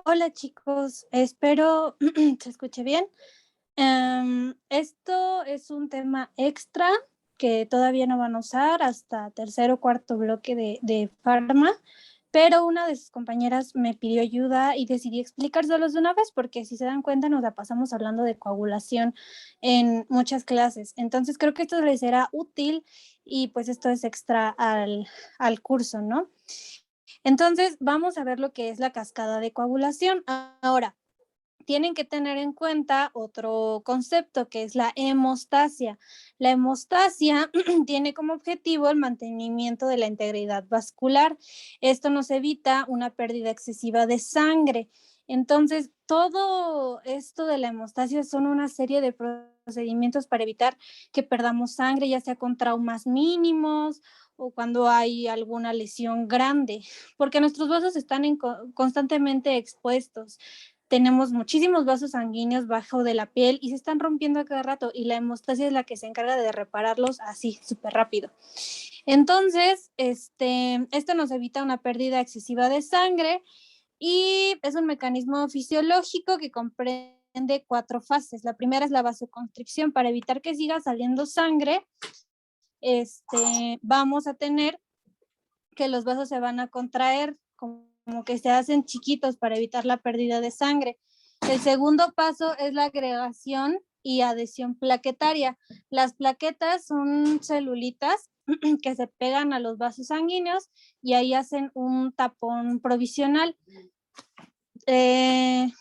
Hola chicos, espero se escuche bien. Esto es un tema extra que todavía no van a usar hasta tercer o cuarto bloque de Pharma, pero una de sus compañeras me pidió ayuda y decidí explicárselos de una vez porque si se dan cuenta nos la pasamos hablando de coagulación en muchas clases. Entonces creo que esto les será útil y pues esto es extra al curso, ¿no? Entonces, vamos a ver lo que es la cascada de coagulación. Ahora, tienen que tener en cuenta otro concepto que es la hemostasia. La hemostasia tiene como objetivo el mantenimiento de la integridad vascular. Esto nos evita una pérdida excesiva de sangre. Entonces, todo esto de la hemostasia son una serie de procedimientos para evitar que perdamos sangre, ya sea con traumas mínimos o cuando hay alguna lesión grande, porque nuestros vasos están constantemente expuestos. Tenemos muchísimos vasos sanguíneos bajo de la piel y se están rompiendo a cada rato y la hemostasia es la que se encarga de repararlos así, súper rápido. Entonces, esto nos evita una pérdida excesiva de sangre y es un mecanismo fisiológico que comprende 4 fases. La primera es la vasoconstricción para evitar que siga saliendo sangre. Vamos a tener que los vasos se van a contraer, como que se hacen chiquitos para evitar la pérdida de sangre. El segundo paso es la agregación y adhesión plaquetaria. Las plaquetas son celulitas que se pegan a los vasos sanguíneos y ahí hacen un tapón provisional.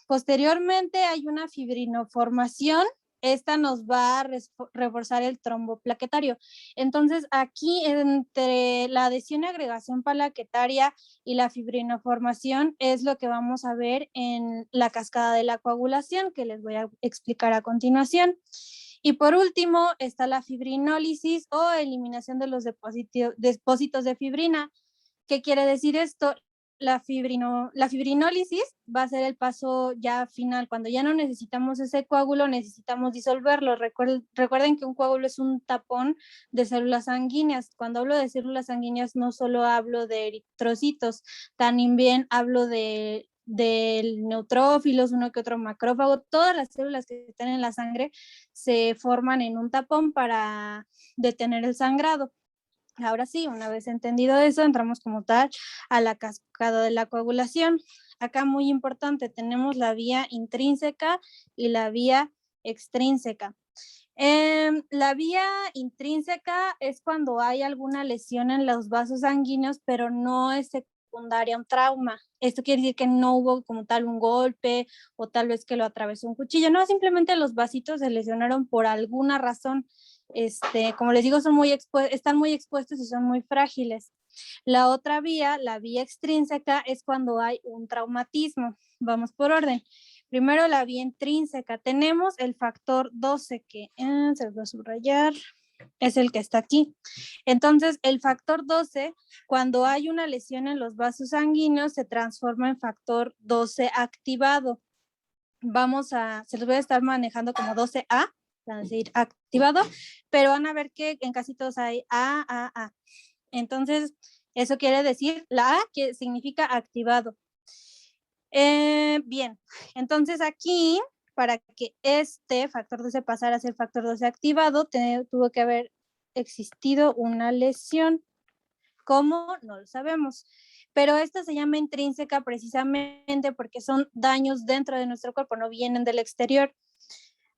Posteriormente hay una fibrinoformación. Esta nos va a reforzar el trombo plaquetario. Entonces, aquí entre la adhesión y agregación plaquetaria y la fibrinoformación es lo que vamos a ver en la cascada de la coagulación, que les voy a explicar a continuación. Y por último está la fibrinólisis o eliminación de los depósitos de fibrina. ¿Qué quiere decir esto? La fibrinólisis va a ser el paso ya final. Cuando ya no necesitamos ese coágulo, necesitamos disolverlo. Recuerden que un coágulo es un tapón de células sanguíneas. Cuando hablo de células sanguíneas, no solo hablo de eritrocitos, también hablo de neutrófilos, uno que otro macrófago. Todas las células que están en la sangre se forman en un tapón para detener el sangrado. Ahora sí, una vez entendido eso, entramos como tal a la cascada de la coagulación. Acá muy importante, tenemos la vía intrínseca y la vía extrínseca. La vía intrínseca es cuando hay alguna lesión en los vasos sanguíneos, pero no es secundaria a un trauma. Esto quiere decir que no hubo como tal un golpe o tal vez que lo atravesó un cuchillo. No, simplemente los vasitos se lesionaron por alguna razón. Como les digo, están muy expuestos y son muy frágiles. La otra vía, la vía extrínseca, es cuando hay un traumatismo. Vamos por orden. Primero la vía intrínseca. Tenemos el factor 12 que se los voy a subrayar, es el que está aquí. Entonces, el factor 12, cuando hay una lesión en los vasos sanguíneos, se transforma en factor 12 activado. Se los voy a estar manejando como 12A, van a decir activado, pero van a ver que en casi todos hay A. Entonces, eso quiere decir, la A que significa activado. Bien, entonces aquí, para que este factor 12 pasara a ser factor 12 activado, tuvo que haber existido una lesión. ¿Cómo? No lo sabemos. Pero esta se llama intrínseca precisamente porque son daños dentro de nuestro cuerpo, no vienen del exterior.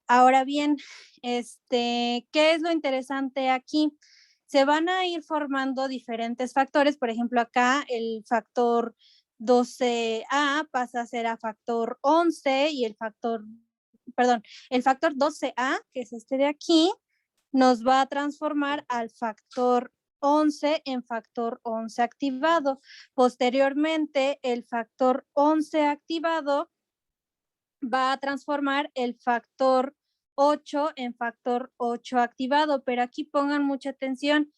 Ahora bien, ¿qué es lo interesante aquí? Se van a ir formando diferentes factores, por ejemplo, acá el factor 12A pasa a ser a factor 11 y el factor 12A, que es este de aquí, nos va a transformar al factor 11 en factor 11 activado. Posteriormente, el factor 11 activado va a transformar el factor 8 en factor 8 activado, pero aquí pongan mucha atención.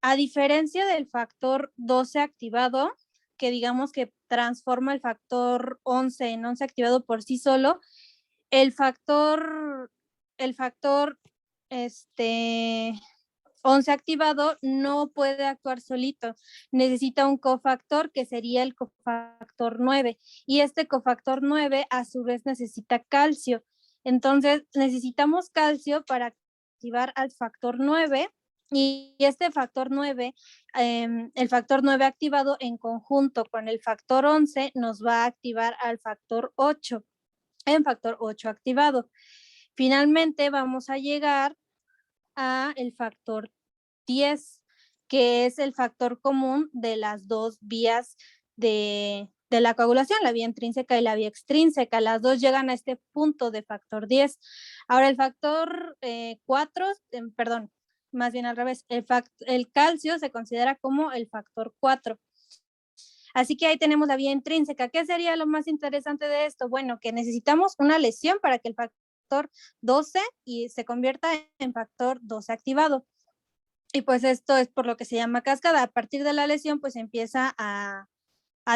A diferencia del factor 12 activado, que digamos que transforma el factor 11 en 11 activado por sí solo, el factor, este, 11 activado no puede actuar solito, necesita un cofactor que sería el cofactor 9 y este cofactor 9 a su vez necesita calcio. Entonces necesitamos calcio para activar al factor 9 y este factor 9, el factor 9 activado en conjunto con el factor 11 nos va a activar al factor 8, en factor 8 activado. Finalmente vamos a llegar a el factor 10, que es el factor común de las dos vías de la coagulación, la vía intrínseca y la vía extrínseca. Las dos llegan a este punto de factor 10. Ahora el factor 4, perdón, más bien al revés, el calcio se considera como el factor 4. Así que ahí tenemos la vía intrínseca. ¿Qué sería lo más interesante de esto? Bueno, que necesitamos una lesión para que el factor 12 y se convierta en factor 12 activado. Y pues esto es por lo que se llama cascada. A partir de la lesión, pues empieza a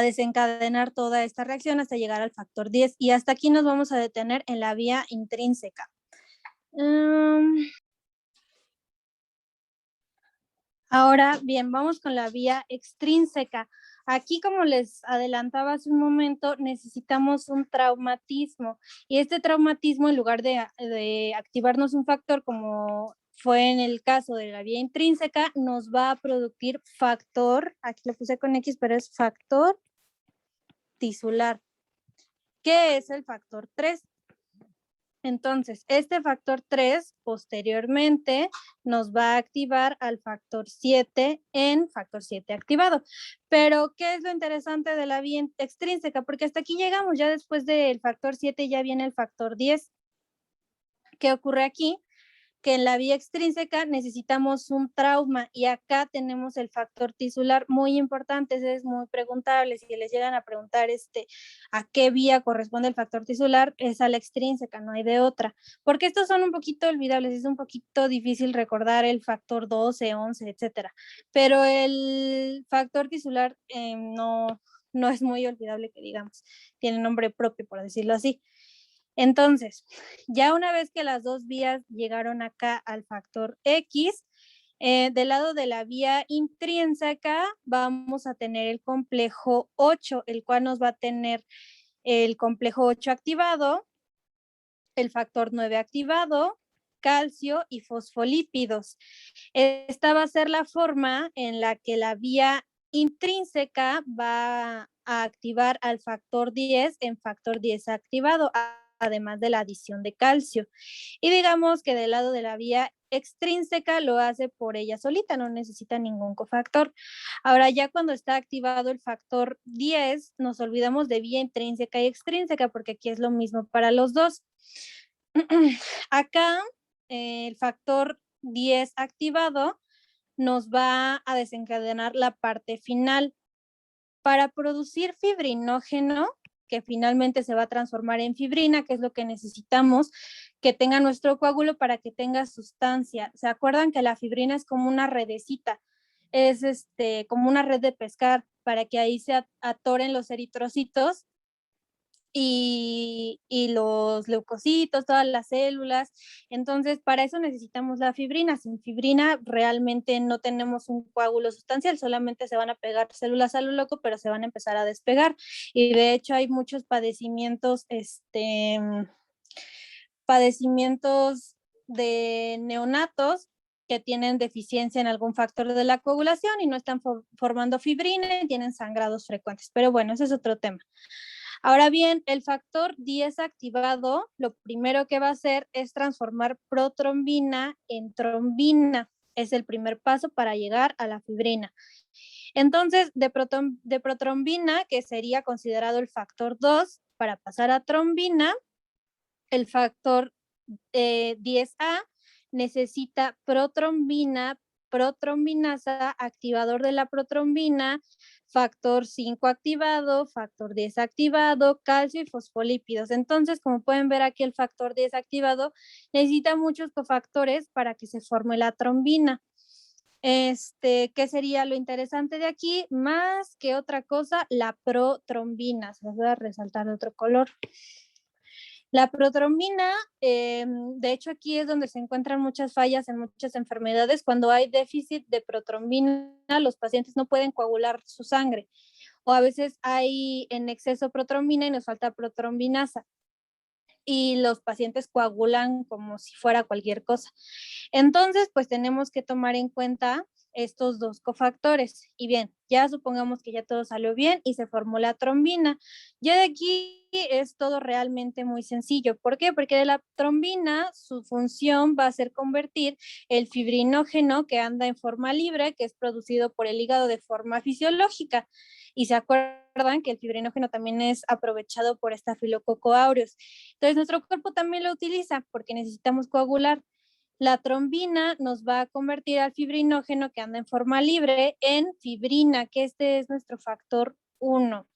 desencadenar toda esta reacción hasta llegar al factor 10. Y hasta aquí nos vamos a detener en la vía intrínseca. Ahora bien, vamos con la vía extrínseca. Aquí, como les adelantaba hace un momento, necesitamos un traumatismo. Y este traumatismo, en lugar de activarnos un factor como fue en el caso de la vía intrínseca, nos va a producir factor, aquí lo puse con X, pero es factor tisular. ¿Qué es el factor 3? Entonces, este factor 3 posteriormente nos va a activar al factor 7 en factor 7 activado. Pero, ¿qué es lo interesante de la vía extrínseca? Porque hasta aquí llegamos, ya después del factor 7 ya viene el factor 10. ¿Qué ocurre aquí? Que en la vía extrínseca necesitamos un trauma y acá tenemos el factor tisular muy importante, es muy preguntable, si les llegan a preguntar a qué vía corresponde el factor tisular, es a la extrínseca, no hay de otra, porque estos son un poquito olvidables, es un poquito difícil recordar el factor 12, 11, etcétera, pero el factor tisular no es muy olvidable que digamos, tiene nombre propio, por decirlo así. Entonces, ya una vez que las dos vías llegaron acá al factor X, del lado de la vía intrínseca vamos a tener el complejo 8, el cual nos va a tener el complejo 8 activado, el factor 9 activado, calcio y fosfolípidos. Esta va a ser la forma en la que la vía intrínseca va a activar al factor 10 en factor 10 activado, además de la adición de calcio. Y digamos que del lado de la vía extrínseca lo hace por ella solita, no necesita ningún cofactor. Ahora ya cuando está activado el factor 10, nos olvidamos de vía intrínseca y extrínseca porque aquí es lo mismo para los dos. Acá el factor 10 activado nos va a desencadenar la parte final. Para producir fibrinógeno, que finalmente se va a transformar en fibrina, que es lo que necesitamos que tenga nuestro coágulo para que tenga sustancia. ¿Se acuerdan que la fibrina es como una redecita? Es como una red de pescar para que ahí se atoren los eritrocitos y los leucocitos, todas las células. Entonces, para eso necesitamos la fibrina. Sin fibrina realmente no tenemos un coágulo sustancial, solamente se van a pegar células a lo loco, pero se van a empezar a despegar. Y de hecho hay muchos padecimientos de neonatos que tienen deficiencia en algún factor de la coagulación y no están formando fibrina y tienen sangrados frecuentes. Pero bueno, ese es otro tema. Ahora bien, el factor 10 activado, lo primero que va a hacer es transformar protrombina en trombina. Es el primer paso para llegar a la fibrina. Entonces, de protrombina, que sería considerado el factor 2, para pasar a trombina, el factor 10A necesita protrombina, protrombinasa, activador de la protrombina, factor 5 activado, factor 10 activado, calcio y fosfolípidos. Entonces, como pueden ver aquí, el factor 10 activado necesita muchos cofactores para que se forme la trombina. ¿Qué sería lo interesante de aquí? Más que otra cosa, la protrombina. Se los voy a resaltar de otro color. La protrombina, de hecho aquí es donde se encuentran muchas fallas en muchas enfermedades. Cuando hay déficit de protrombina, los pacientes no pueden coagular su sangre. O a veces hay en exceso protrombina y nos falta protrombinasa. Y los pacientes coagulan como si fuera cualquier cosa. Entonces, pues tenemos que tomar en cuenta estos dos cofactores. Y bien, ya supongamos que ya todo salió bien y se formó la trombina. Ya de aquí es todo realmente muy sencillo. ¿Por qué? Porque de la trombina su función va a ser convertir el fibrinógeno que anda en forma libre, que es producido por el hígado de forma fisiológica. Y se acuerdan que el fibrinógeno también es aprovechado por Staphylococcus aureus. Entonces, nuestro cuerpo también lo utiliza porque necesitamos coagular. La trombina nos va a convertir al fibrinógeno que anda en forma libre en fibrina, que este es nuestro factor 1.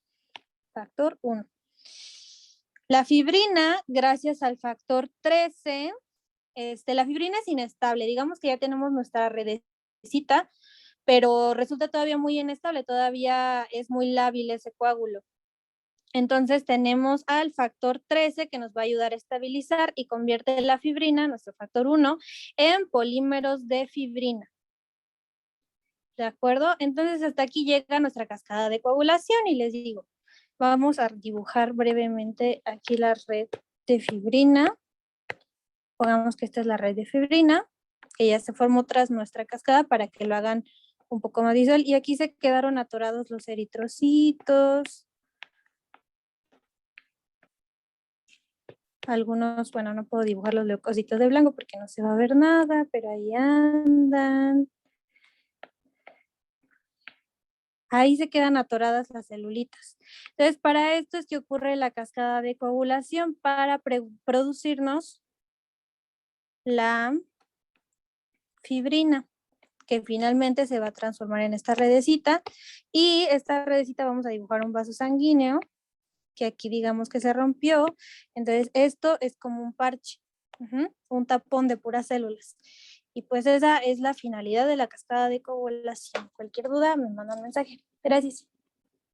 Factor 1. La fibrina, gracias al factor 13, la fibrina es inestable. Digamos que ya tenemos nuestra redecita, pero resulta todavía muy inestable, todavía es muy lábil ese coágulo. Entonces tenemos al factor 13 que nos va a ayudar a estabilizar y convierte la fibrina, nuestro factor 1, en polímeros de fibrina. ¿De acuerdo? Entonces hasta aquí llega nuestra cascada de coagulación y les digo, vamos a dibujar brevemente aquí la red de fibrina. Pongamos que esta es la red de fibrina, que ya se formó tras nuestra cascada para que lo hagan un poco más visual. Y aquí se quedaron atorados los eritrocitos. Algunos, bueno, no puedo dibujar los leucocitos de blanco porque no se va a ver nada, pero ahí andan. Ahí se quedan atoradas las celulitas. Entonces, para esto es que ocurre la cascada de coagulación para producirnos la fibrina, que finalmente se va a transformar en esta redecita. Y esta redecita vamos a dibujar un vaso sanguíneo, que aquí digamos que se rompió. Entonces, esto es como un parche, un tapón de puras células. Y pues esa es la finalidad de la cascada de coagulación. Cualquier duda me mandan un mensaje. Gracias.